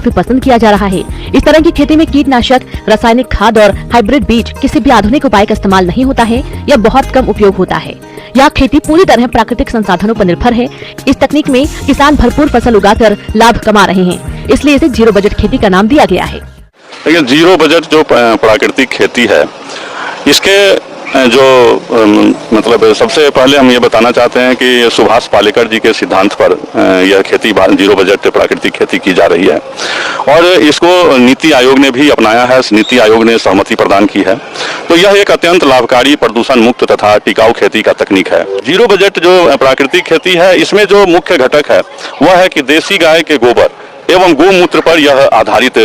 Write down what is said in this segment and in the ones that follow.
काफी पसंद किया जा रहा है। इस तरह की खेती में कीटनाशक, रासायनिक खाद और हाइब्रिड बीज किसी भी आधुनिक उपाय का इस्तेमाल नहीं होता है या बहुत कम उपयोग होता है। यह खेती पूरी तरह प्राकृतिक संसाधनों पर निर्भर है। इस तकनीक में किसान भरपूर फसल उगाकर लाभ कमा रहे हैं, इसलिए इसे जीरो बजट खेती का नाम दिया गया है। देखिए, जीरो बजट जो प्राकृतिक खेती है, इसके जो मतलब सबसे पहले हम ये बताना चाहते हैं कि सुभाष पालेकर जी के सिद्धांत पर यह खेती जीरो बजट प्राकृतिक खेती की जा रही है और इसको नीति आयोग ने भी अपनाया है। नीति आयोग ने सहमति प्रदान की है। तो यह एक अत्यंत लाभकारी, प्रदूषण मुक्त तथा टिकाऊ खेती का तकनीक है। जीरो बजट जो प्राकृतिक खेती है, इसमें जो मुख्य घटक है वह है कि देसी गाय के गोबर एवं गोमूत्र पर यह आधारित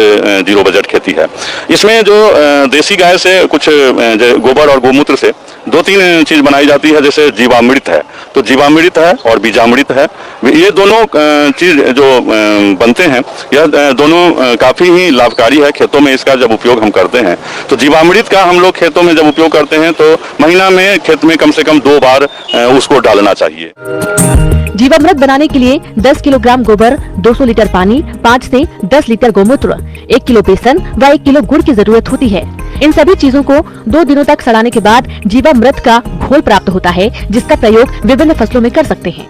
जीरो बजट खेती है। इसमें जो देसी गाय से कुछ गोबर और गोमूत्र से दो तीन चीज बनाई जाती है, जैसे जीवामृत है, तो जीवामृत है और बीजामृत है। ये दोनों चीज जो बनते हैं, यह दोनों काफी ही लाभकारी है। खेतों में इसका जब उपयोग हम करते हैं तो जीवामृत का हम लोग खेतों में जब उपयोग करते हैं तो महीना में खेत में कम से कम 2 बार उसको डालना चाहिए। जीवामृत बनाने के लिए 10 किलोग्राम गोबर, 200 लीटर पानी, 5 से 10 लीटर गोमूत्र, 1 किलो बेसन व 1 किलो गुड़ की जरूरत होती है। इन सभी चीजों को 2 दिनों तक सड़ाने के बाद जीवामृत का घोल प्राप्त होता है, जिसका प्रयोग विभिन्न फसलों में कर सकते हैं।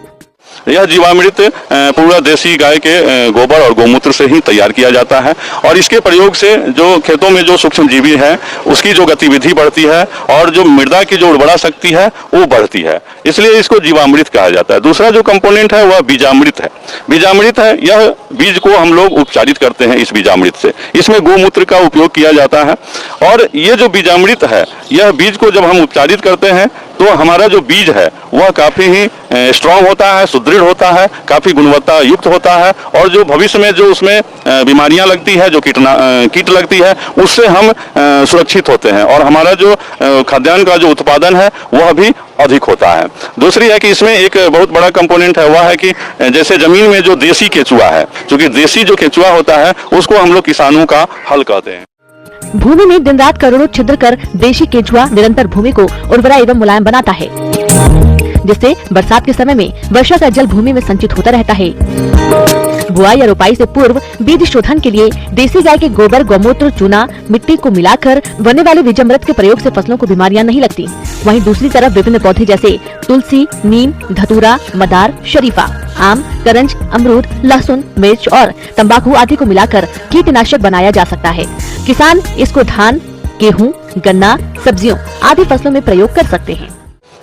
यह जीवामृत पूरा देसी गाय के गोबर और गोमूत्र से ही तैयार किया जाता है और इसके प्रयोग से जो खेतों में जो सूक्ष्म जीवी है उसकी जो गतिविधि बढ़ती है और जो मृदा की जो उर्वरा शक्ति है वो बढ़ती है, इसलिए इसको जीवामृत कहा जाता है। दूसरा जो कंपोनेंट है वह बीजामृत है। बीजामृत है, यह बीज को हम लोग उपचारित करते हैं इस बीजामृत से। इसमें गोमूत्र का उपयोग किया जाता है और ये जो बीजामृत है, यह बीज को जब हम उपचारित करते हैं तो हमारा जो बीज है वह काफी ही स्ट्रांग होता है, सुदृढ़ होता है, काफी गुणवत्ता युक्त होता है और जो भविष्य में जो उसमें बीमारियां लगती है, जो कीट लगती है, उससे हम सुरक्षित होते हैं और हमारा जो खाद्यान्न का जो उत्पादन है वह भी अधिक होता है। दूसरी है कि इसमें एक बहुत बड़ा कंपोनेंट है, वह है कि जैसे जमीन में जो देसी केचुआ है, क्योंकि देसी जो केचुआ होता है उसको हम लोग किसानों का हल कहते हैं। भूमि में दिन रात करोड़ों छिद्र कर देशी केंचुआ निरंतर भूमि को उर्वरा एवं मुलायम बनाता है, जिससे बरसात के समय में वर्षा का जल भूमि में संचित होता रहता है। बुआई या रोपाई से पूर्व बीज शोधन के लिए देसी गाय के गोबर, गौमूत्र, चूना, मिट्टी को मिलाकर बनने वाले बीजामृत के प्रयोग से फसलों को बीमारियां नहीं लगती। वहीं दूसरी तरफ विभिन्न पौधे जैसे तुलसी, नीम, धतूरा, मदार, शरीफा, आम, करंज, अमरूद, लहसुन, मिर्च और तंबाकू आदि को मिलाकर कीटनाशक बनाया जा सकता है। किसान इसको धान, गेहूं, गन्ना, सब्जियों आदि फसलों में प्रयोग कर सकते हैं।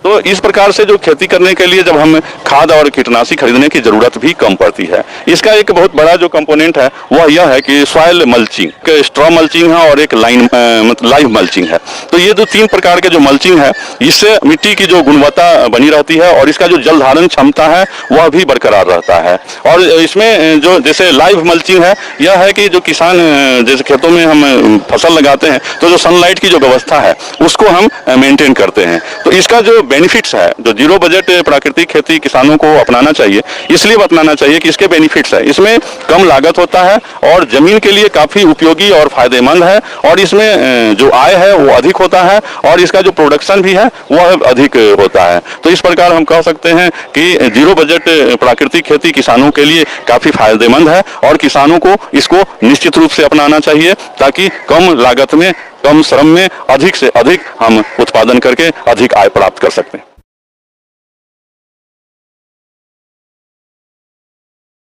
तो इस प्रकार से जो खेती करने के लिए जब हम खाद और कीटनाशी खरीदने की जरूरत भी कम पड़ती है। इसका एक बहुत बड़ा जो कंपोनेंट है वह यह है कि सॉइल मल्चिंग, स्ट्रॉ मल्चिंग है और एक लाइव मल्चिंग है। तो ये जो 3 प्रकार के जो मल्चिंग है, इससे मिट्टी की जो गुणवत्ता बनी रहती है और इसका जो जल धारण क्षमता है वह भी बरकरार रहता है। और इसमें जो जैसे लाइव मल्चिंग है, यह है कि जो किसान जैसे खेतों में हम फसल लगाते हैं तो जो सनलाइट की जो व्यवस्था है उसको हम मेंटेन करते हैं। तो इसका जो बेनिफिट्स है, जो जीरो बजट प्राकृतिक खेती किसानों को अपनाना चाहिए, इसलिए अपनाना चाहिए कि इसके बेनिफिट्स है। इसमें कम लागत होता है और जमीन के लिए काफी उपयोगी और फायदेमंद है और इसमें जो आय है वो अधिक होता है और इसका जो प्रोडक्शन भी है वह अधिक होता है। तो इस प्रकार हम कह सकते हैं कि जीरो बजट प्राकृतिक खेती किसानों के लिए काफी फायदेमंद है और किसानों को इसको निश्चित रूप से अपनाना चाहिए ताकि कम लागत में, कम श्रम में अधिक से अधिक हम उत्पादन करके अधिक आय प्राप्त कर सकते हैं।